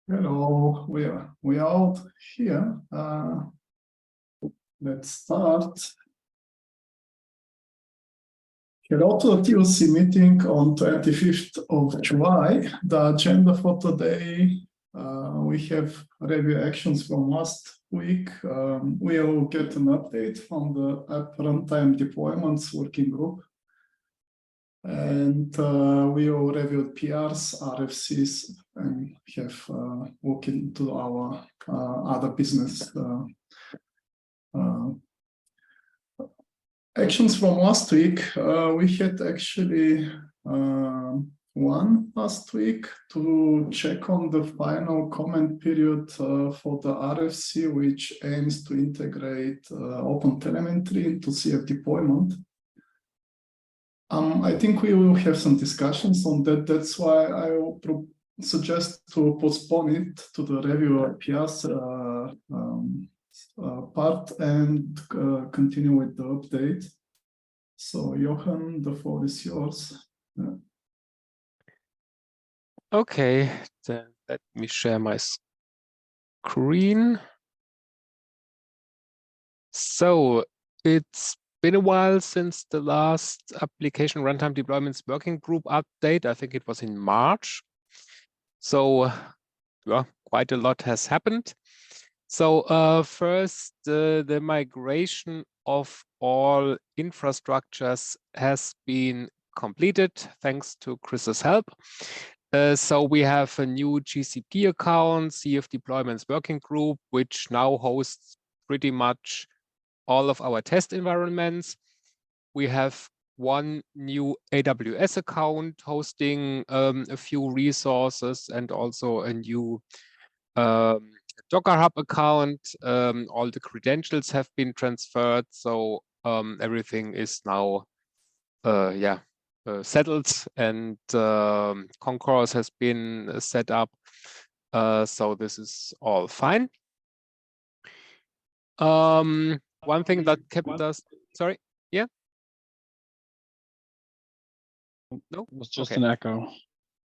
Hello, we are out here. Let's start. Hello to the TOC meeting on 25th of July. The agenda for today, we have review actions from last week. We'll get an update from the App Runtime Deployments Working Group. And we will review PRs, RFCs, and have look into our other business actions from last week. We had actually one last week to check on the final comment period for the RFC, which aims to integrate OpenTelemetry into CF deployment. I think we will have some discussions on that. That's why I will suggest to postpone it to the review of PRs part and continue with the update. So, Jochen, the floor is yours. Yeah. Okay, then let me share my screen. So it's been a while since the last application runtime deployments working group update. I think it was in March. So yeah, quite a lot has happened. So first, the migration of all infrastructures has been completed thanks to Chris's help. So we have a new GCP account, CF Deployments Working Group, which now hosts pretty much all of our test environments. We have one new AWS account hosting a few resources and also a new dockerhub account. All the credentials have been transferred, so everything is now settled, and Concourse has been set up. So this is all fine. One thing that kept us, sorry, yeah? No? It was just an echo.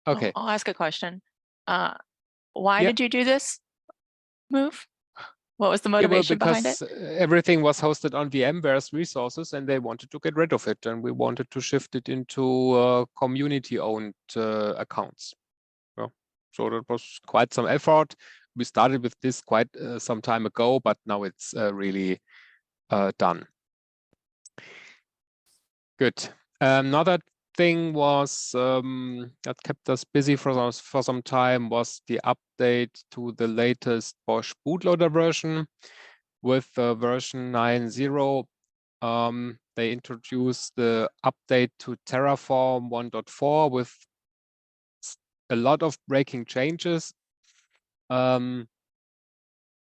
Okay. I'll ask a question. Why did you do this move? What was the motivation behind it? Because everything was hosted on VMware's resources and they wanted to get rid of it, and we wanted to shift it into community-owned accounts. So that was quite some effort. We started with this quite some time ago, but now it's really done. Good. Another thing was that kept us busy for some time was the update to the latest bosh bootloader version. With version 9.0, they introduced the update to Terraform 1.4 with a lot of breaking changes.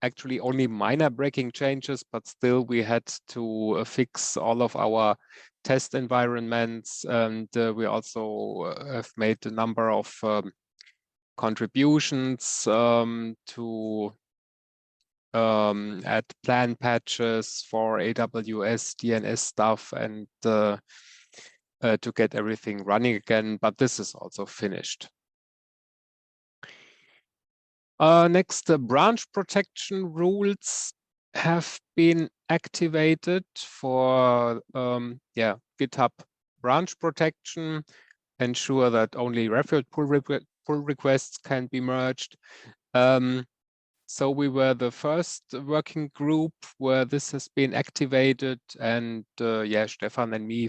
Actually only minor breaking changes, but still we had to fix all of our test environments, and we also have made a number of contributions to add plan patches for AWS DNS stuff and to get everything running again, but this is also finished. Next, the branch protection rules have been activated for GitHub branch protection, ensure that only referred pull requests can be merged. So we were the first working group where this has been activated, and Stephan and me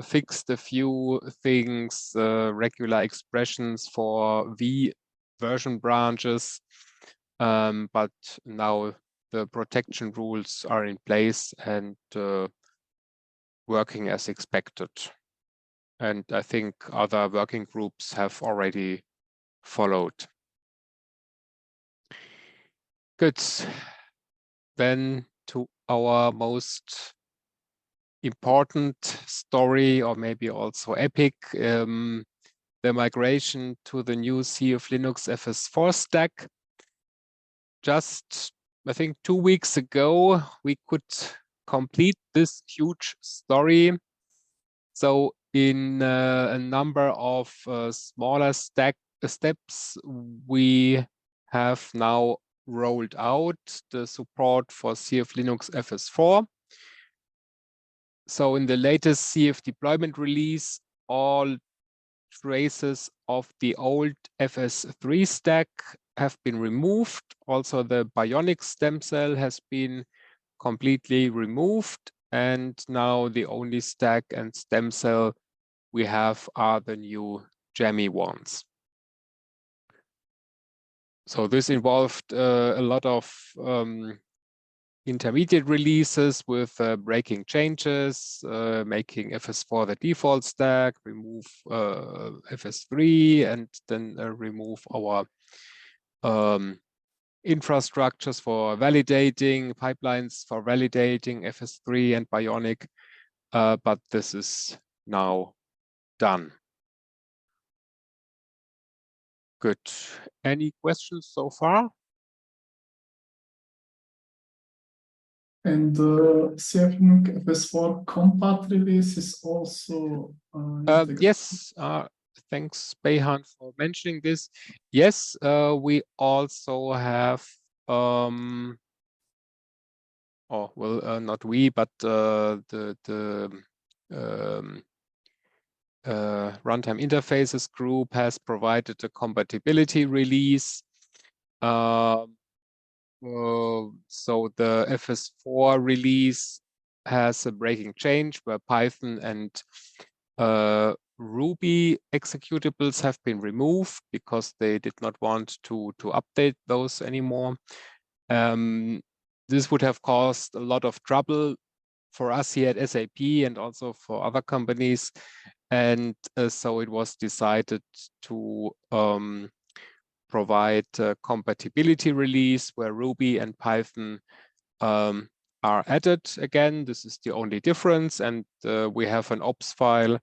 fixed a few things, regular expressions for V version branches, but now the protection rules are in place and working as expected. And I think other working groups have already followed. Good. Then to our most important story, or maybe also epic, the migration to the new CF Linux FS4 stack. Just, I think 2 weeks ago, we could complete this huge story. So in a number of smaller stack steps, we have now rolled out the support for CF Linux FS4. So in the latest CF deployment release, all traces of the old FS3 stack have been removed. Also, the Bionic stem cell has been completely removed. And now the only stack and stem cell we have are the new jammy ones. So this involved a lot of intermediate releases with breaking changes, making FS4 the default stack, remove FS3, and then remove our infrastructures for validating, pipelines for validating FS3 and Bionic. But this is now done. Good. Any questions so far? And the CF Linux FS4 compat release is also yes, thanks Beyhan for mentioning this. Yes, we also have not we, but the runtime interfaces group has provided a compatibility release. So the FS4 release has a breaking change where Python and Ruby executables have been removed because they did not want to update those anymore. This would have caused a lot of trouble for us here at SAP and also for other companies. And so it was decided to provide a compatibility release where Ruby and Python are added again. This is the only difference. And we have an ops file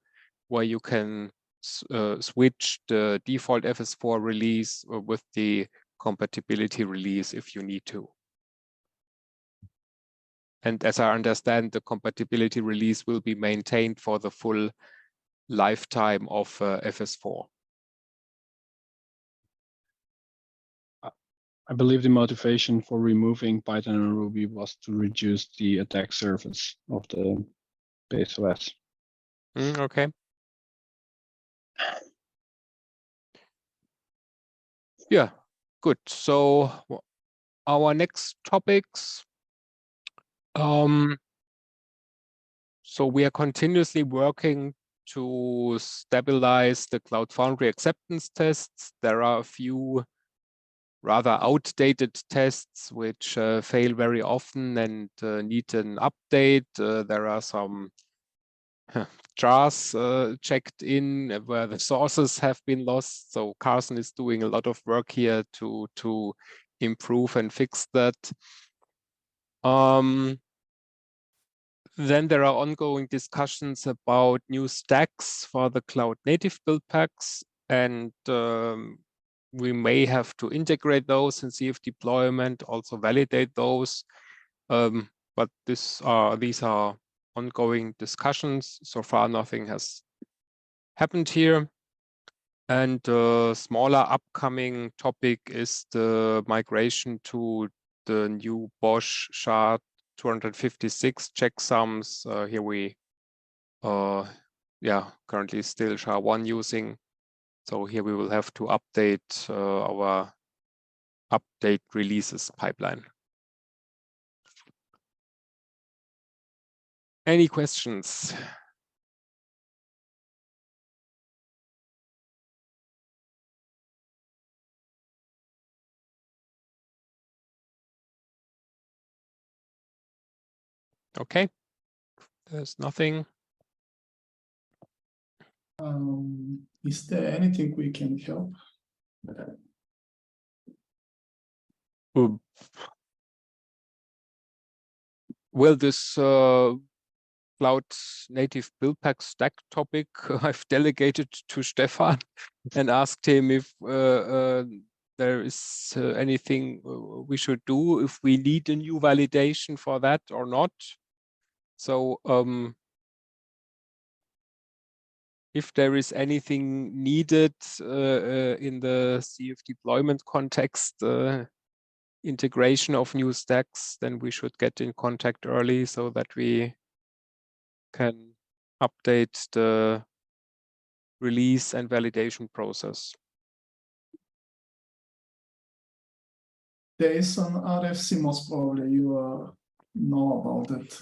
where you can switch the default FS4 release with the compatibility release if you need to. And as I understand, the compatibility release will be maintained for the full lifetime of FS4. I believe the motivation for removing Python and Ruby was to reduce the attack surface of the base OS. Okay. Yeah, good. So our next topics. So we are continuously working to stabilize the Cloud Foundry acceptance tests. There are a few rather outdated tests which fail very often and need an update. There are some jars checked in where the sources have been lost. So Carsten is doing a lot of work here to improve and fix that. Then there are ongoing discussions about new stacks for the cloud native build packs, and we may have to integrate those in CF deployment, also validate those. But these are ongoing discussions. So far, nothing has happened here. And a smaller upcoming topic is the migration to the new bosh SHA 256 checksums. Here we currently still SHA-1 using. So here we will have to update our update releases pipeline. Any questions? Okay, there's nothing. Is there anything we can help? Well, this cloud native build pack stack topic I've delegated to Stephan and asked him if there is anything we should do, if we need a new validation for that or not. So if there is anything needed in the CF deployment context, integration of new stacks, then we should get in contact early so that we can update the release and validation process. There is an RFC, most probably you know about it.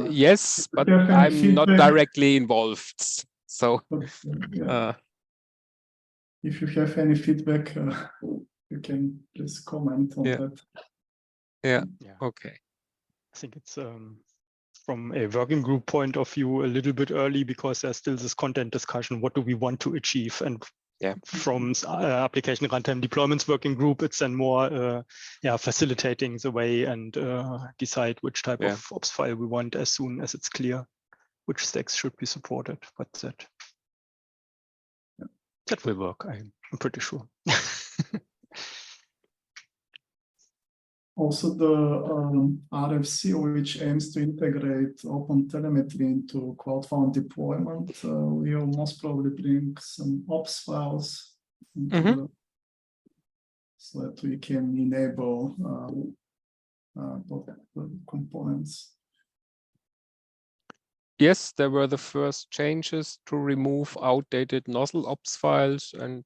Yes, but there any I'm not feedback? directly involved. So Yeah. If you have any feedback, you can please comment on that. yeah, Yeah. okay. I think it's from a working group point of view a little bit early because there's still this content discussion. What do we want to achieve? And from application runtime deployments working group, it's then more facilitating the way and decide which type of ops file we want as soon as it's clear which stacks should be supported. But that will work, I'm pretty sure. Also, the RFC, which aims to integrate OpenTelemetry into Cloud Foundry deployment, will most probably bring some ops files into so that we can enable both the components. Yes, there were the first changes to remove outdated nozzle ops files, and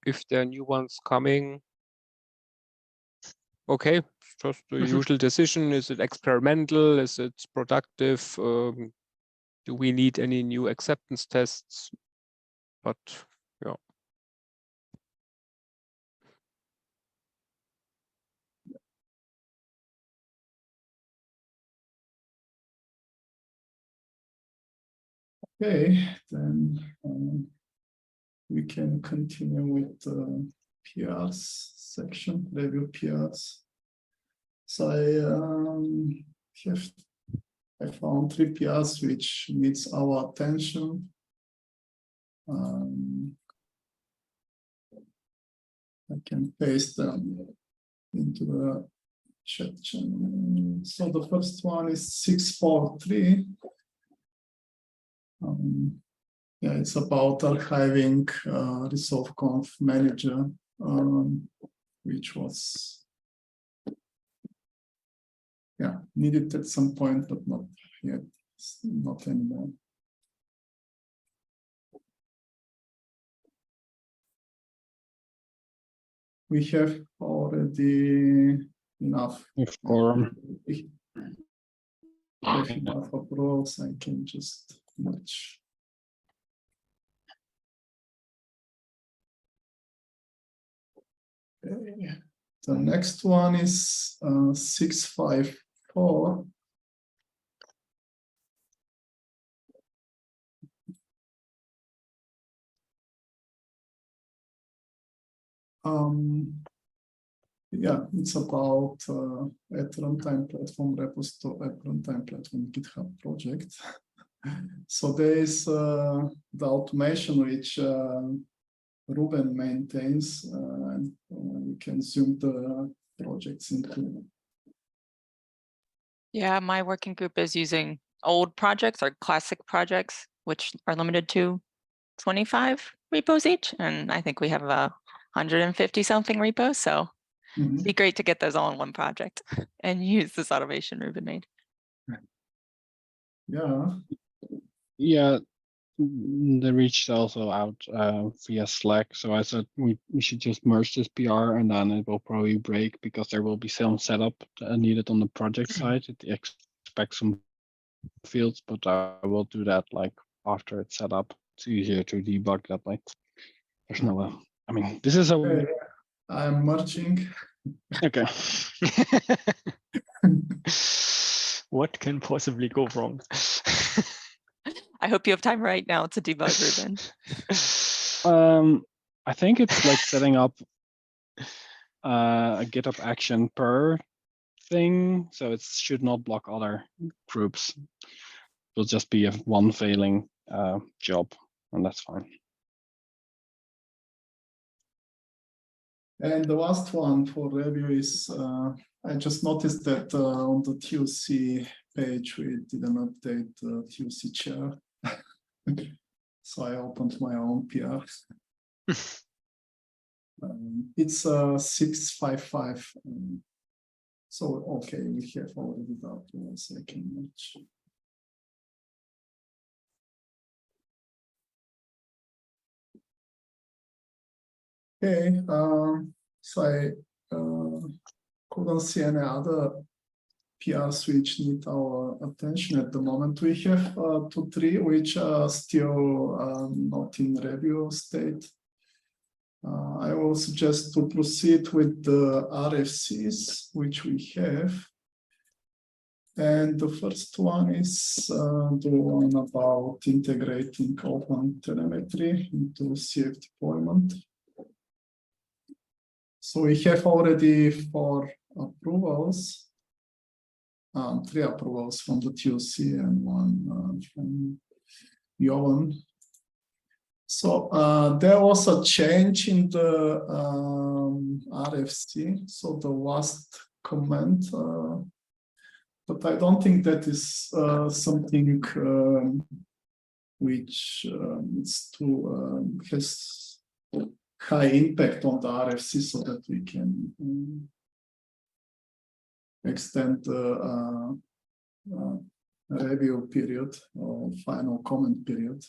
if there are new ones coming, okay, just the usual decision. Is it experimental? Is it productive? Do we need any new acceptance tests? But yeah. Okay, then we can continue with the PRs section, review PRs. So I found 3 PRs which needs our attention. I can paste them into the chat channel. So the first one is 643. Yeah, it's about archiving ResolveConf manager, which was needed at some point, but not yet, not anymore. We have already enough. Quorum. We have enough approvals. I can just match. Okay. The next one is 654. Yeah, it's about App Runtime Platform repository, App Runtime Platform GitHub project. So there is the automation which Ruben maintains, and you can zoom the projects into. Yeah, my working group is using old projects or classic projects, which are limited to 25 repos each. And I think we have 150 something repos. So it'd be great to get those all in one project and use this automation Ruben made. Yeah. Yeah, they reached also out via Slack. So I said we should just merge this PR and then it will probably break because there will be some setup needed on the project side. It expects some fields, but I will do that like after it's set up. It's easier to debug that way. There's no, I mean, this is a. Okay. I'm merging. Okay. What can possibly go wrong? I hope you have time right now to debug, Ruben. I think it's like setting up a GitHub action per thing, so it should not block other groups. It'll just be a one failing job, and that's fine. And the last one for review is, I just noticed that on the TUC page, we didn't update the TUC chair. So I opened my own PR. It's 655. So okay, we have already that. 1 second. Okay, so I couldn't see any other PRs which need our attention at the moment. We have 2, 3 which are still not in review state. I will suggest to proceed with the RFCs which we have. And the first one is the one about integrating open telemetry into CF deployment. So we have already 4 approvals, 3 approvals from the TOC and 1 from Jochen. So there was a change in the RFC. So the last comment, but I don't think that is something which is too has high impact on the RFC, so that we can extend the review period or final comment period.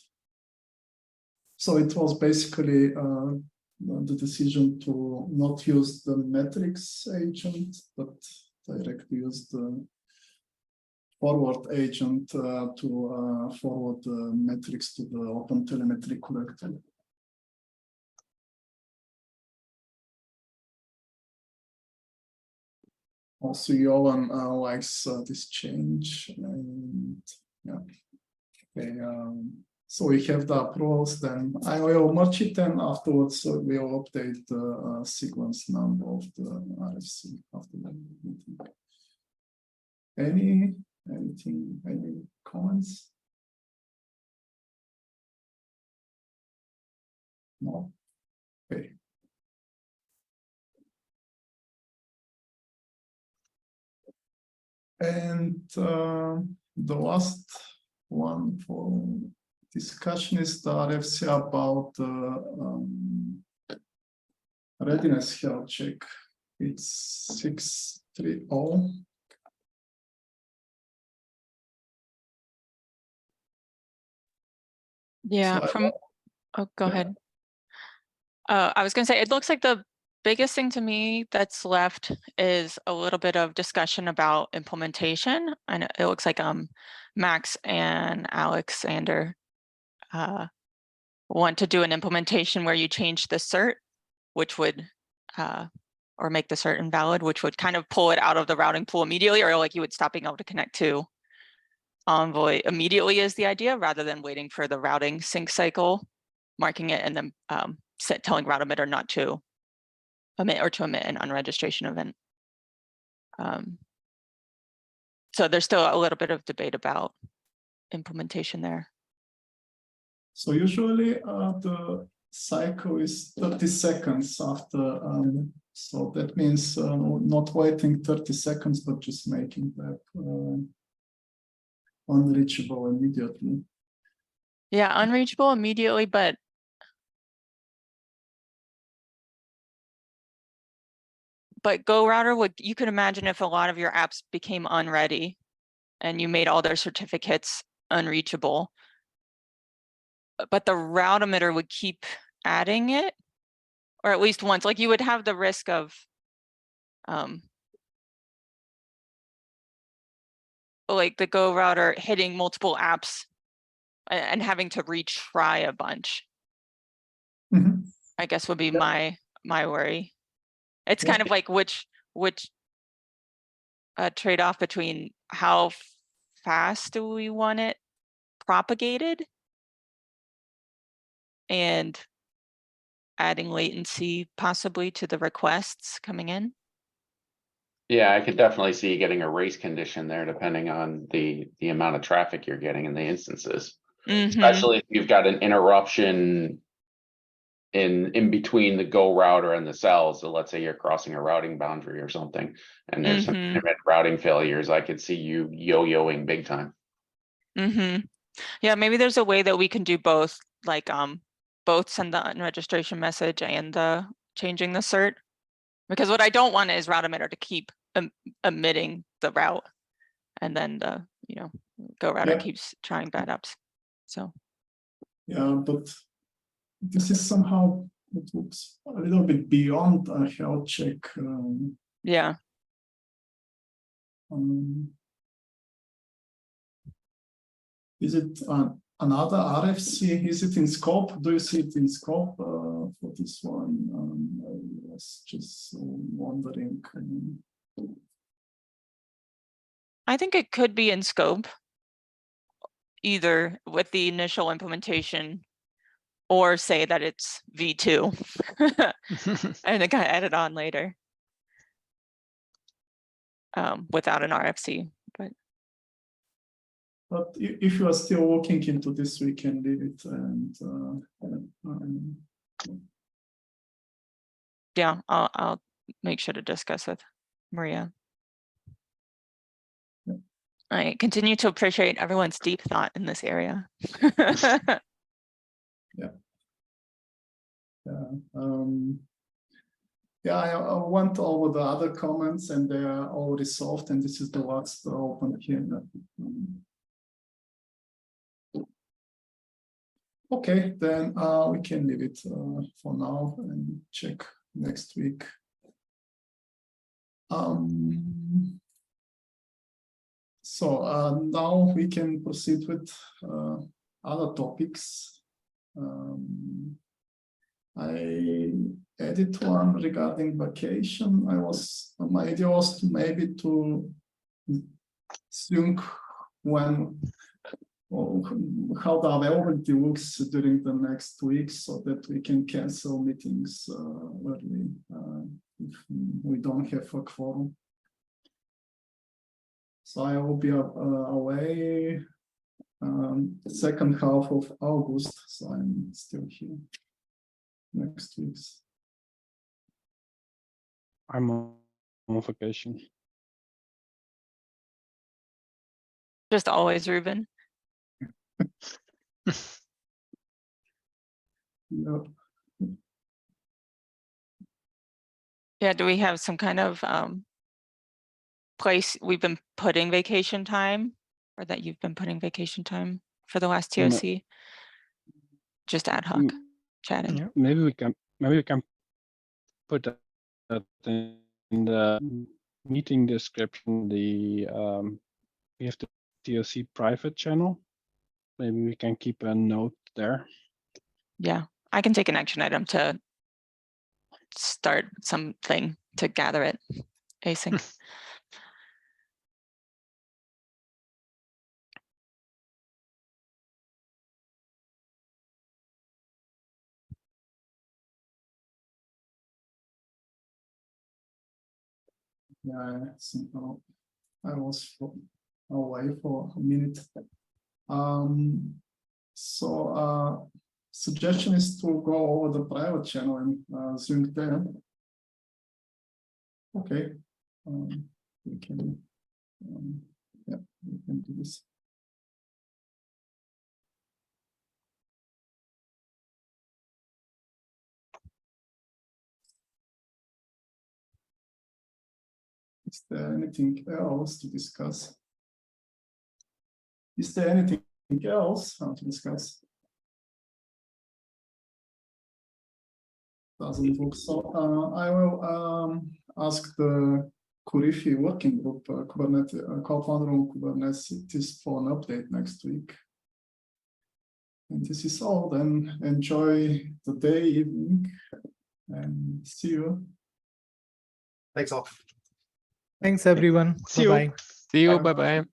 So it was basically the decision to not use the metrics agent, but directly use the forward agent to forward the metrics to the open telemetry collector. Also, Jochen likes this change, and yeah. Okay, so we have the approvals. Then I will merge it, and afterwards we'll update the sequence number of the RFC after the meeting. Any comments? No. Okay. And the last one for discussion is the RFC about readiness health check. It's 630. Yeah, So go ahead. I was going to say, it looks like the biggest thing to me that's left is a little bit of discussion about implementation. And it looks like Max and Alexander want to do an implementation where you change the cert, which would, or make the cert invalid, which would kind of pull it out of the routing pool immediately, or like you would stop being able to connect to Envoy immediately is the idea, rather than waiting for the routing sync cycle, marking it, and then telling route emitter not to emit or to emit an unregistration event. So there's still a little bit of debate about implementation there. So usually the cycle is 30 seconds after, so that means not waiting 30 seconds, but just making that unreachable immediately. Yeah, unreachable immediately, but Go Router would, you could imagine if a lot of your apps became unready and you made all their certificates unreachable, but the route emitter would keep adding it, or at least once, like you would have the risk of like the Go Router hitting multiple apps and having to retry a bunch. Mm-hmm. I guess would be my worry. It's kind of like which trade-off between how fast do we want it propagated and adding latency possibly to the requests coming in. Yeah, I could definitely see you getting a race condition there, depending on the amount of traffic you're getting in the instances. Mm-hmm. Especially if you've got an interruption in between the Go router and the cells. So let's say you're crossing a routing boundary or something, and there's some intermittent routing failures. I could see you yo-yoing big time. Mm-hmm. Yeah, maybe there's a way that we can do both, like both send the unregistration message and the changing the cert. Because what I don't want is route emitter to keep emitting the route, and then the go router keeps trying bad apps. So yeah, but this is somehow, it looks a little bit beyond a health check. yeah. Is it another RFC? Is it in scope? Do you see it in scope for this one? I was just wondering. I think it could be in scope, either with the initial implementation, or say that it's V2 and it got added on later without an RFC. But if you are still looking into this, we can leave it. And yeah, I'll make sure to discuss with Maria. Yeah. I continue to appreciate everyone's deep thought in this area. Yeah, I went over the other comments and they are all resolved, and this is the last open here. Okay, then we can leave it for now and check next week. So now we can proceed with other topics. I added one regarding vacation. My idea was maybe to sync when or how the availability looks during the next week, so that we can cancel meetings early if we don't have a quorum. So I will be away second half of August, so I'm still here next week. I'm on vacation. Just always, Ruben. Yeah. Yeah, do we have some kind of place we've been putting vacation time, or that you've been putting vacation time for the last TOC? Just ad hoc chatting. Yeah. Maybe we can put that in the meeting description. We have the TOC private channel. Maybe we can keep a note there. Yeah, I can take an action item to start something to gather it async. Yeah, somehow I was away for a minute. So suggestion is to go over the private channel and sync there. Okay, we can yeah, we can do this. Is there anything else to discuss? Is there anything else to discuss? Doesn't look so. I will ask the Kurifi working group, Kubernetes, co-founder on Kubernetes, for an update next week. And this is all. Then enjoy the day, evening, and see you. Thanks all. Thanks, everyone. See you. Bye-bye. See you. Bye-bye.